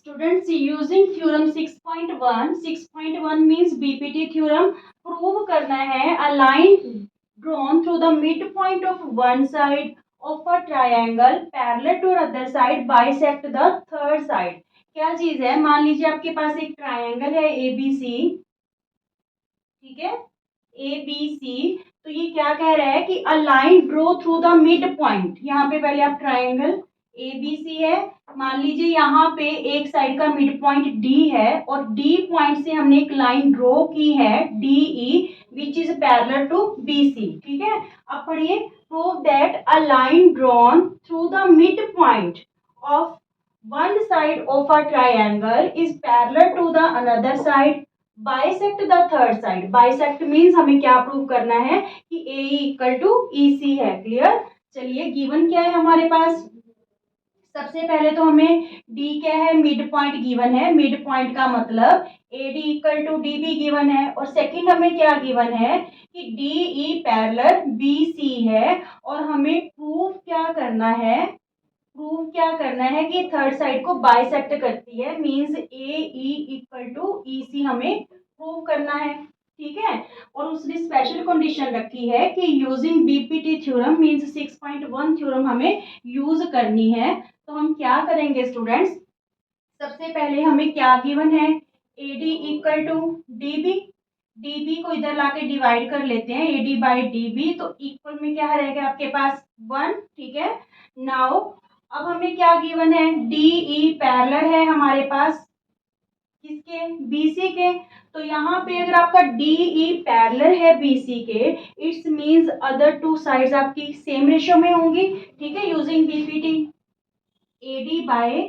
Students, using theorem 6.1 means BPT theorem, prove करना है a line drawn through the midpoint of one side of a triangle parallel to other side bisect the third side. क्या चीज है, मान लीजिए आपके पास एक ट्रायंगल है ABC, ठीक है, ABC। तो ये क्या कह रहा है कि a line draw through the mid point. यहाँ पे पहले आप ट्रायंगल ABC है, मान लीजिए यहाँ पे एक साइड का मिड पॉइंट D है और D पॉइंट से हमने एक लाइन ड्रॉ की है DE which is parallel to BC, ठीक है। अब पढ़िए, prove that a line drawn through the mid point of one side of a triangle is parallel to the another side bisect the third side. Bisect means हमें क्या prove करना है कि AE equal to EC है। Clear. चलिए, given क्या है हमारे पास। सबसे पहले तो हमें D क्या है, मिड पॉइंट गिवन है। मिड पॉइंट का मतलब AD equal to DB given है। और सेकंड हमें क्या गिवन है कि DE पैरेलल BC है। और हमें प्रूव क्या करना है कि थर्ड साइड को बाइसेक्ट करती है, means AE equal to EC हमें प्रूव करना है, ठीक है। और उसने स्पेशल कंडीशन रखी है कि using BPT theorem means 6.1 theorem हमें यूज करनी है। तो हम क्या करेंगे स्टूडेंट्स, सबसे पहले हमें क्या गिवन है, AD equal to DB। DB को इधर लाके डिवाइड कर लेते हैं, AD बाई DB, तो इक्वल में क्या रहेगा आपके पास 1, ठीक है। नाउ अब हमें क्या गिवन है, DE पैरेलल है हमारे पास किसके, BC के। तो यहाँ पे अगर आपका DE पैरेलल है BC के, it's means other two sides आपकी सेम रेशियो में होंगी, ठीक है। Using BPT AD by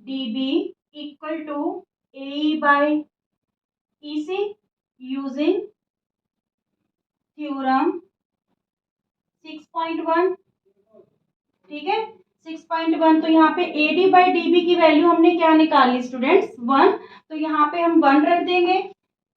DB equal to AE by EC using theorem 6.1, ठीक है। 6.1, तो यहाँ पे AD बाई DB की वैल्यू हमने क्या निकाली स्टूडेंट्स, 1। तो यहाँ पे हम 1 रख देंगे।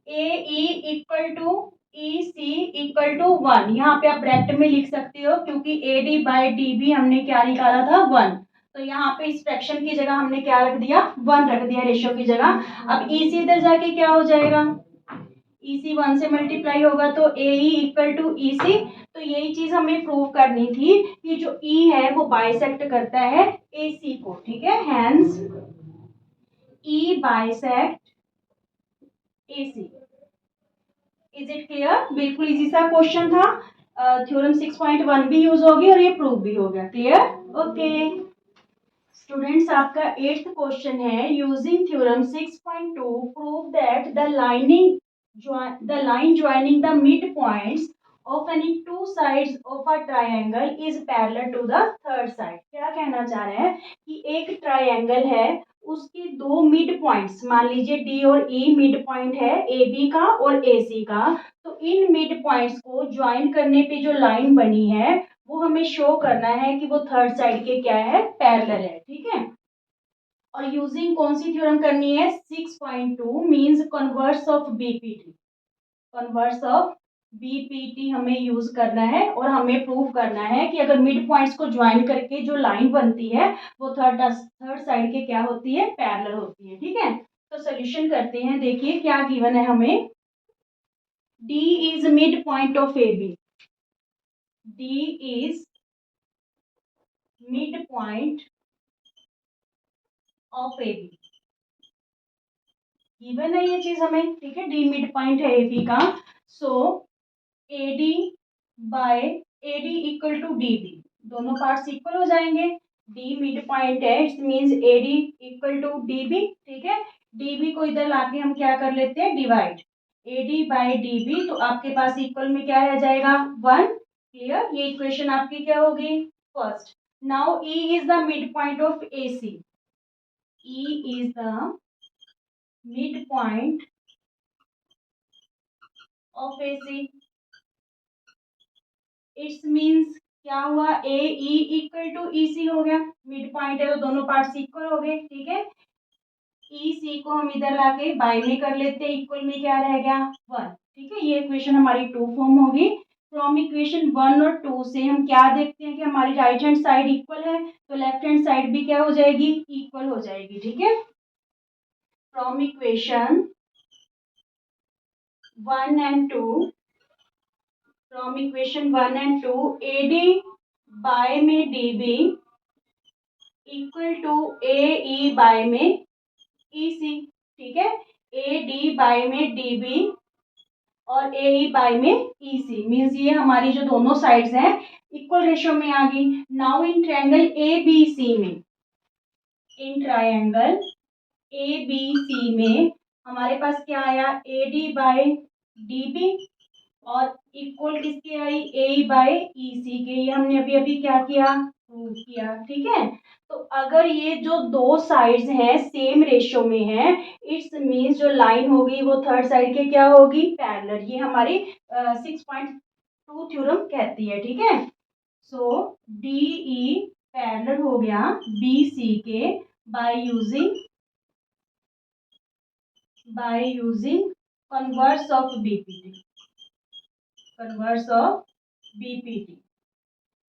AE equal to EC equal to 1, यहाँ पे आप ब्रैकेट में लिख सकते हो क्योंकि AD बाई DB हमने क्या निकाला था, 1। तो यहाँ पे इस फ्रैक्शन की जगह हमने क्या रख दिया, 1 रख दिया रेशियो की जगह। अब EC इधर जाके क्या हो जाएगा, EC 1 से मल्टीप्लाई होगा तो AE इक्वल टू EC। तो यही चीज हमें प्रूव करनी थी कि जो E है वो बाइसेक्ट करता है AC को, ठीक है। Hence E bisect AC। Is it clear. बिल्कुल इजी सा क्वेश्चन था। थ्योरम 6.1 भी यूज होगी और ये प्रूव भी हो गया। क्लियर। ओके स्टूडेंट्स, आपका 8th क्वेश्चन है, using theorem 6.2 prove that the line joining the mid points of any two sides of a triangle is parallel to the third side। क्या कहना चाह रहे हैं कि एक ट्रायंगल है, उसके दो मिड पॉइंट्स, मान लीजिए D और E मिड पॉइंट है AB का और AC का। तो इन मिड पॉइंट्स को ज्वाइन करने पे जो लाइन बनी है वो हमें शो करना है कि वो थर्ड साइड के क्या है, पैरेलल है, ठीक है। और यूजिंग कौन सी थ्योरम करनी है, 6.2 means converse of BPT। Converse of BPT हमें यूज करना है और हमें प्रूव करना है कि अगर मिड पॉइंट्स को ज्वाइन करके जो लाइन बनती है वो थर्ड साइड के क्या होती है, पैरेलल होती है, ठीक है। तो सोल्यूशन करते हैं। देखिए क्या गिवन है हमें, D is mid point of AB। D is mid point of AB given है ये चीज हमें, ठीक है। D मिड पॉइंट है AB का। So AD by AD equal to DB, दोनों पार्ट्स इक्वल हो जाएंगे। D मिड पॉइंट है, it means AD equal to DB, ठीक है। DB को इधर लाके हम क्या कर लेते हैं, डिवाइड AD बाय DB। तो आपके पास इक्वल में क्या रह जाएगा, 1। क्लियर। ये इक्वेशन आपकी क्या होगी, first. Now E is the mid point of AC। E is the mid point of AC। It's means क्या हुआ, AE इक्वल टू EC हो गया। मिड पॉइंट है तो दोनों पार्ट्स इक्वल हो गए, ठीक है। EC को हम इधर लाके बाय में कर लेते हैं, इक्वल में क्या रह गया, 1, ठीक है। ये इक्वेशन हमारी 2 फॉर्म होगी। फ्रॉम इक्वेशन 1 और 2 से हम क्या देखते हैं कि हमारी राइट हैंड साइड इक्वल है तो लेफ्ट हैंड साइड भी क्या हो जाएगी, इक्वल हो जाएगी, ठीक है। From equation 1 and 2, from equation 1 and 2 AD by में DB equal to AE by में EC। ठीक है, AD बाय में DB और AE बाय में EC मीन्स ये हमारी जो दोनों साइड्स हैं इक्वल रेशियो में आ गई। नाउ इन ट्रायंगल ABC में, इन ट्रायंगल ABC में हमारे पास क्या आया, AD बाय DB और इक्वल किसके आई, AE बाय EC के। ये हमने अभी अभी क्या किया, प्रूव किया। ठीक है, तो अगर ये जो दो साइड्स हैं सेम रेशियो में है, इट्स मीन्स जो लाइन होगी वो थर्ड साइड के क्या होगी, पैरेलल। ये हमारी 6.2 थ्योरम कहती है। ठीक है, सो DE पैरेलल हो गया BC के by using converse of BPT, converse of BPT,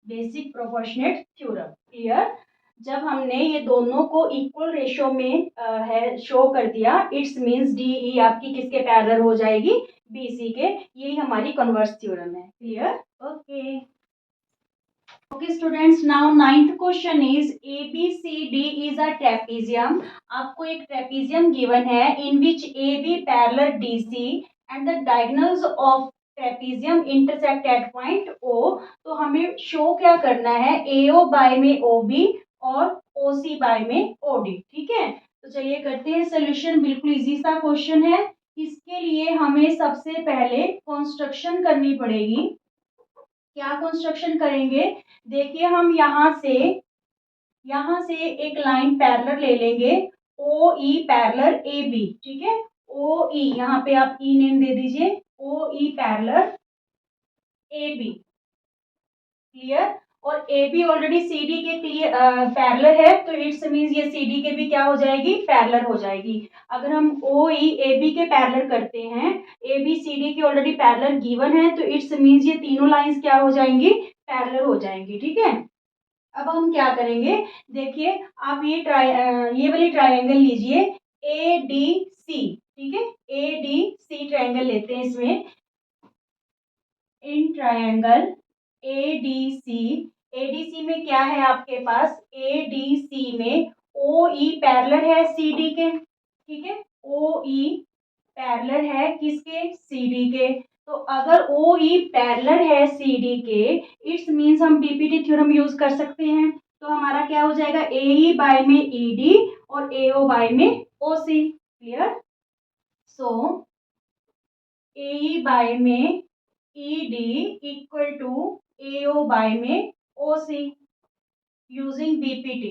basic proportionate theorem. Clear, जब हमने ये दोनों को इक्वल रेशियो में है शो कर दिया, इट्स मींस DE आपकी किसके पैरेलल हो जाएगी, BC के। यही हमारी कन्वर्स थ्योरम है। Clear, okay okay students, now ninth question is ABCD is a trapezium. आपको एक ट्रेपेजियम गिवन है इन विच AB parallel DC and the diagonals of trapezium intersect at point O। तो हमें शो क्या करना है, AO बाय में OB और OC बाय में OD। ठीक है, तो चलिए करते हैं सोल्यूशन। बिल्कुल इजी सा क्वेश्चन है। इसके लिए हमें सबसे पहले कंस्ट्रक्शन करनी पड़ेगी। क्या कंस्ट्रक्शन करेंगे, देखिए हम यहाँ से एक लाइन पैरेलल ले लेंगे, OE पैरेलल AB। ठीक है, OE यहाँ पे आप E नेम दे दीजिए, OE पैरेलल AB। क्लियर, और AB ऑलरेडी CD के पैरेलल है, तो इट्स मींस ये CD के भी क्या हो जाएगी, पैरेलल हो जाएगी। अगर हम OE AB के पैरेलल करते हैं, AB CD के ऑलरेडी पैरेलल गिवन है, तो इट्स मींस ये तीनों लाइंस क्या हो जाएंगी, पैरेलल हो जाएंगी। ठीक है, अब हम क्या करेंगे, देखिए आप ये वाली ट्रायंगल लीजिए ADC। ठीक है, ADC ट्रायंगल लेते हैं इसमें। इन ट्रायंगल ADC में क्या है आपके पास, ADC में OE पैरेलल है CD के। ठीक है, OE पैरेलल है किसके, CD के। तो अगर OE पैरेलल है CD के, इट्स मींस हम BPT थ्योरम यूज कर सकते हैं। तो हमारा क्या हो जाएगा, AE बाय में ED और AO बाय में OC। Clear, so AE by में ED equal to AO by में OC यूजिंग BPT।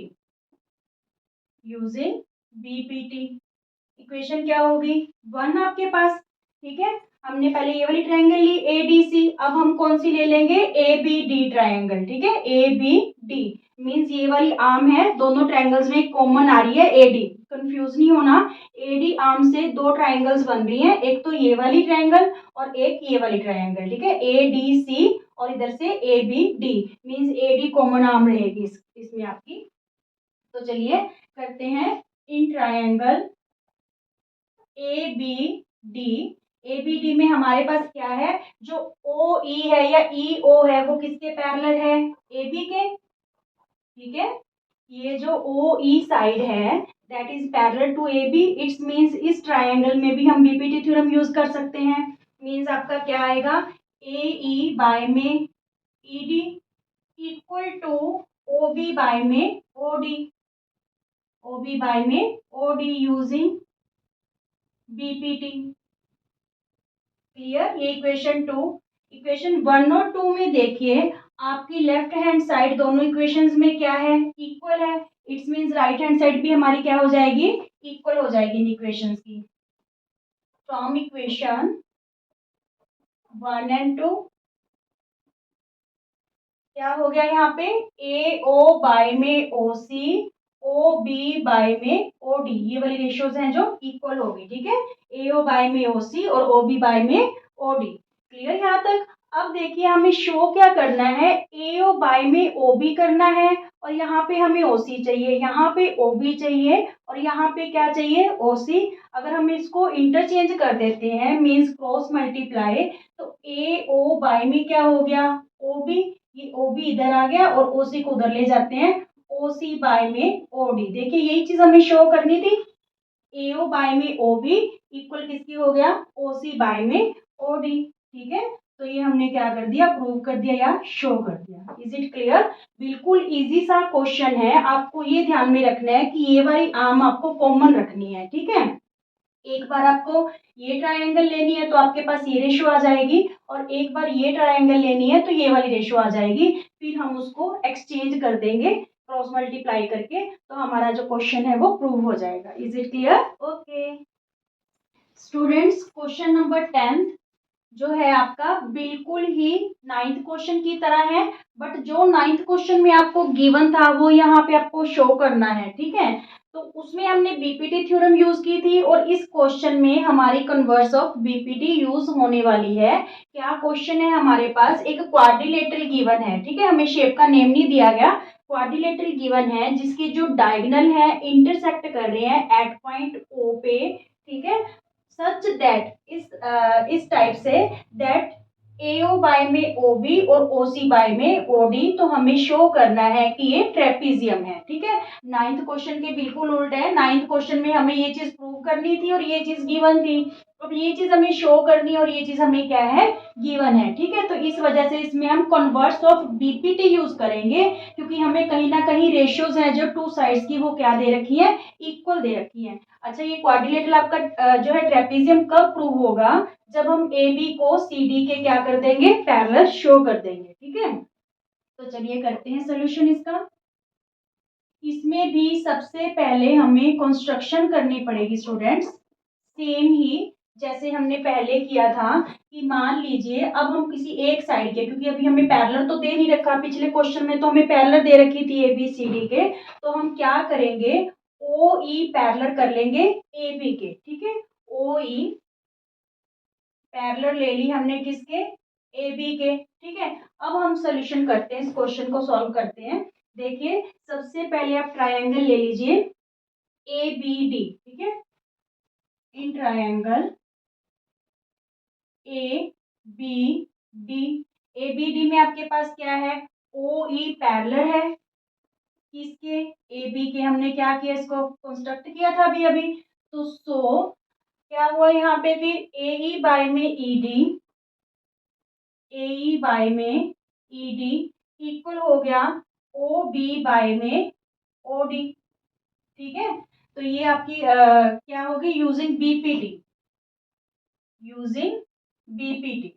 इक्वेशन क्या होगी, 1 आपके पास। ठीक है, हमने पहले ये वाली ट्रायंगल ली ADC, अब हम कौन सी ले लेंगे, ABD ट्रायंगल। ठीक है, ABD मींस ये वाली आर्म है, दोनों ट्रायंगल्स में कॉमन आ रही है AD। कंफ्यूज नहीं होना, AD आर्म से दो ट्रायंगल्स बन रही हैं, एक तो ये वाली ट्रायंगल और एक ये वाली ट्रायंगल। ठीक है, ADC और इधर से ABD means AD common arm रहेगी इसमें आपकी। तो चलिए करते हैं, इन ट्रायंगल ABD में हमारे पास क्या है, जो OE है या EO है वो किसके पैरेलल है, AB के। ठीक है, ये जो OE साइड है that is parallel to AB। It's means इस ट्रायंगल में भी हम BPT थ्योरम यूज कर सकते हैं। मींस आपका क्या आएगा, AE बाय में ED equal to OB by में OD यूजिंग BPT। क्लियर, ये इक्वेशन 2। इक्वेशन 1 और 2 में देखिए आपकी लेफ्ट हैंड साइड दोनों इक्वेशंस में क्या है, इक्वल है। It's means right hand side भी हमारी क्या हो जाएगी, इक्वल हो जाएगी इन इक्वेशंस की। फ्रॉम इक्वेशन 1 and 2 क्या हो गया, यहाँ पे AO बाय में OC, OB बाय में OD, ये वाली रेशियोज हैं जो इक्वल हो गई। ठीक है, AO बाय में OC और OB बाय में OD। क्लियर यहाँ तक। अब देखिए हमें शो क्या करना है, ए ओ बाय में ओ बी करना है और यहाँ पे हमें ओ सी चाहिए, यहाँ पे ओ बी चाहिए और यहाँ पे क्या चाहिए, ओ सी। अगर हम इसको इंटरचेंज कर देते हैं मीन्स क्रॉस मल्टीप्लाई, तो ए ओ बाय में क्या हो गया, ओ बी, ये ओ बी इधर आ गया और ओ सी को उधर ले जाते हैं, ओ सी बाय में ओ डी। देखिए यही चीज हमें शो करनी थी, ए ओ बाय में ओ बी इक्वल किसकी हो गया, ओ सी बाय में ओ डी। ठीक है, तो ये हमने क्या कर दिया, प्रूव कर दिया या शो कर दिया। Is it clear? बिल्कुल इजी सा क्वेश्चन है, आपको ये ध्यान में रखना है कि ये वाली आर्म आपको कॉमन रखनी है। ठीक है, एक बार आपको ये ट्रायंगल लेनी है तो आपके पास ये रेशो आ जाएगी और एक बार ये ट्रायंगल लेनी है तो ये वाली रेशो आ जाएगी, फिर हम उसको एक्सचेंज कर देंगे क्रॉस मल्टीप्लाई करके, तो हमारा जो क्वेश्चन है वो प्रूव हो जाएगा। Is it clear? Okay students, question number 10 जो है आपका बिल्कुल ही 9th क्वेश्चन की तरह है, बट जो 9th क्वेश्चन में आपको गिवन था वो यहाँ पे आपको शो करना है। ठीक है, तो उसमें हमने बीपीटी थ्योरम यूज की थी और इस क्वेश्चन में हमारी कन्वर्स ऑफ बीपीटी यूज होने वाली है। क्या क्वेश्चन है हमारे पास, एक क्वाड्रिलेटरल गिवन है। ठीक है, हमें शेप का नेम नहीं दिया गया, क्वाड्रिलेटरल गिवन है जिसकी जो डायगोनल है इंटरसेक्ट कर रहे हैं एट पॉइंट ओ पे। ठीक है, सच दैट इस type say that AO by में ओबी और ओसी बाय में ओडी, तो हमें शो करना है कि ये ट्रेपीजियम है। ठीक है, 9th क्वेश्चन के बिल्कुल उल्टा है, 9th क्वेश्चन में हमें ये चीज प्रूव करनी थी और ये चीज गिवन थी, अब ये चीज हमें शो करनी है और ये चीज हमें क्या है, गिवन है। ठीक है, तो इस वजह से इसमें हम कन्वर्स ऑफ बीपीटी यूज करेंगे, क्योंकि हमें कहीं ना कहीं रेशियोज है जो टू साइड्स की वो क्या दे रखी है, इक्वल दे रखी है। अच्छा, ये क्वाड्रिलेटरल आपका जो है ट्रेपीजियम कब प्रूव होगा, जब हम ए बी को सी डी के क्या कर देंगे, पैरेलल शो कर देंगे। ठीक है, तो चलिए करते हैं सोल्यूशन इसका। इसमें भी सबसे पहले हमें कंस्ट्रक्शन करनी पड़ेगी स्टूडेंट्स, सेम ही जैसे हमने पहले किया था कि मान लीजिए अब हम किसी एक साइड के, क्योंकि अभी हमें पैरेलल तो दे नहीं रखा, पिछले क्वेश्चन में तो हमें पैरेलल दे रखी थी ए बी सी डी के, तो हम क्या करेंगे, ओ ई पैरेलल कर लेंगे ए बी के। ठीक है, ओ ई पैरेलल ले ली हमने किसके, ए बी के। ठीक है, अब हम सोल्यूशन करते हैं, इस क्वेश्चन को सॉल्व करते हैं। देखिए सबसे पहले आप ट्रायंगल ले लीजिए ए बी डी। ठीक है, in triangle A B D, A B D में आपके पास क्या है, ओ ई पैरेलल है किसके, ए बी के। हमने क्या किया, इसको कंस्ट्रक्ट किया था अभी अभी, तो सो क्या हुआ यहाँ पे, फिर ए ई बाय में E D, A E by में ई डी इक्वल हो गया ओ बी बाय में ओ डी। ठीक है, तो ये आपकी क्या होगी, यूजिंग बीपीटी, यूजिंग बीपीटी,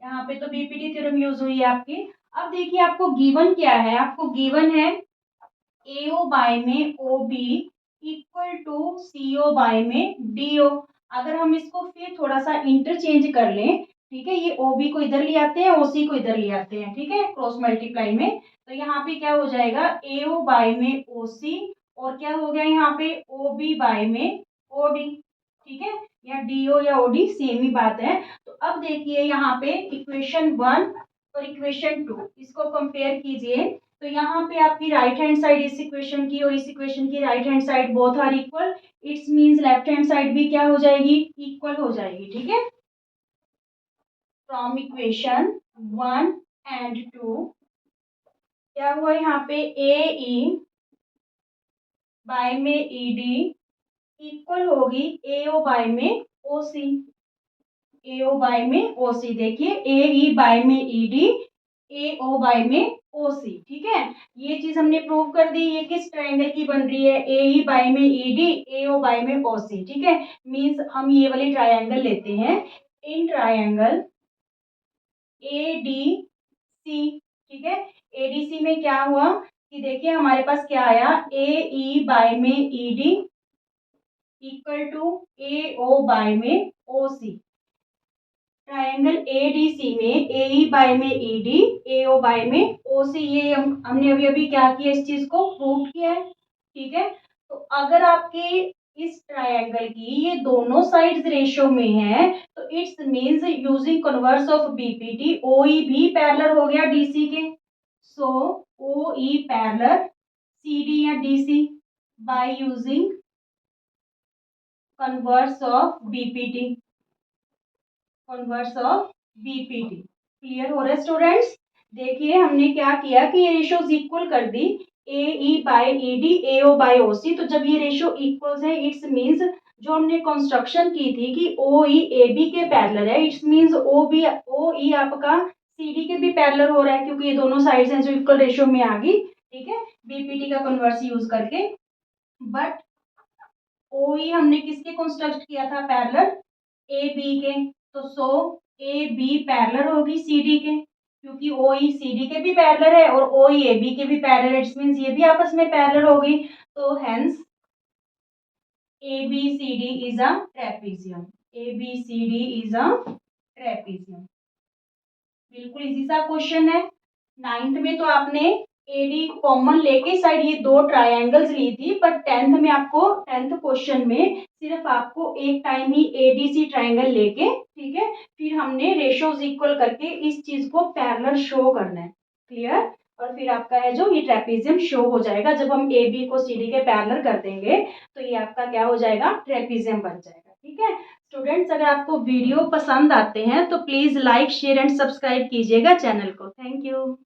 यहाँ पे तो बीपीटी थ्योरम यूज हुई है आपकी। अब देखिए आपको गिवन क्या है, आपको गिवन है एओ बाय में O B equal to CO by में डीओ। अगर हम इसको फिर थोड़ा सा इंटरचेंज कर लें, ठीक है, ये ओ बी को इधर ले आते हैं, ओसी को इधर ले आते हैं, ठीक है, क्रॉस मल्टीप्लाई में, तो यहाँ पे क्या हो जाएगा, एओ बाय में ओसी और क्या हो गया यहाँ पे ओ बी बाय में ओ डी। ठीक है, या डीओ या ओडी सेम ही बात है। तो अब देखिए यहाँ पे इक्वेशन 1 और इक्वेशन 2 इसको कंपेयर कीजिए, तो यहाँ पे आपकी राइट हैंड साइड इस इक्वेशन की और इस इक्वेशन की right hand side both are equal, it's means left hand side भी क्या हो जाएगी, इक्वल हो जाएगी। ठीक है, फ्रॉम इक्वेशन 1 एंड 2 क्या हुआ यहाँ पे, ए ई बाय में ई डी इक्वल होगी एओ बाय में ओ सी, एओ बाय में ओ सी। देखिए ए ई बाय में E D, A O by में ओ सी। ठीक है, ये चीज हमने प्रूव कर दी, ये किस ट्रायंगल की बन रही है, ए ई बाय में E D, A O by में ओ सी। ठीक है, मीन्स हम ये वाली ट्रायंगल लेते हैं, इन ट्रायंगल ए डी सी। ठीक है, ए डी सी में क्या हुआ कि देखिए हमारे पास क्या आया, ए ई बाय में E D equal to A O by में ओ सी। ट्रायंगल एडीसी में ए ई बाय में E D, A O by में ओ सी, ये हमने अभी अभी क्या किया, इस चीज को प्रूव किया है। ठीक है, तो अगर आपके इस ट्रायंगल की ये दोनों साइड्स रेशियो में है, तो it's means using converse of BPT ओई भी पैरेलल हो गया डीसी के। सो ओई पैरेलल सीडी या DC by using converse of BPT, converse of BPT. Clear हो रहा है स्टूडेंट्स? देखिए हमने क्या किया कि ये रेशियोज इक्वल कर दी, A E by E D A O by O C. तो जब ये रेशियो इक्वल्स है इट्स मींस जो हमने कंस्ट्रक्शन की थी कि ओ ई ए बी के पैरेलल है, इट्स मींस ओ ई आपका सी डी के भी पैरेलल हो रहा है, क्योंकि ये दोनों साइड्स हैं जो इक्वल रेशियो में आ गई। ठीक है, बीपीटी का कन्वर्स यूज करके। बट ओ ई हमने किसके कंस्ट्रक्ट किया था पैरेलल, ए बी के। तो सो ए बी पैरेलल होगी सी डी के, क्योंकि ओ ई सी डी के भी पैरेलल है और ओ ई ए बी के भी पैरेलल है, इट्स मींस ये भी आपस में पैरेलल होगी। तो hence A B C D is a trapezium, A B C D is a trapezium. बिल्कुल इजी सा क्वेश्चन है। 9th में तो आपने एडी कॉमन लेके साइड ये दो ट्रायंगल्स ली थी, बट 10th में आपको 10th क्वेश्चन में सिर्फ आपको एक टाइम ही एडीसी ट्रायंगल लेके, ठीक है, फिर हमने रेशियोज इक्वल करके इस चीज को पैरेलल शो करना है। क्लियर? और फिर आपका है जो ये ट्रेपीजियम शो हो जाएगा, जब हम ए बी को सी डी के पैरेलल कर देंगे तो ये आपका क्या हो जाएगा, ट्रेपीजियम बन जाएगा। ठीक है स्टूडेंट्स, अगर आपको वीडियो पसंद आते हैं तो please like share and subscribe कीजिएगा चैनल को। Thank you.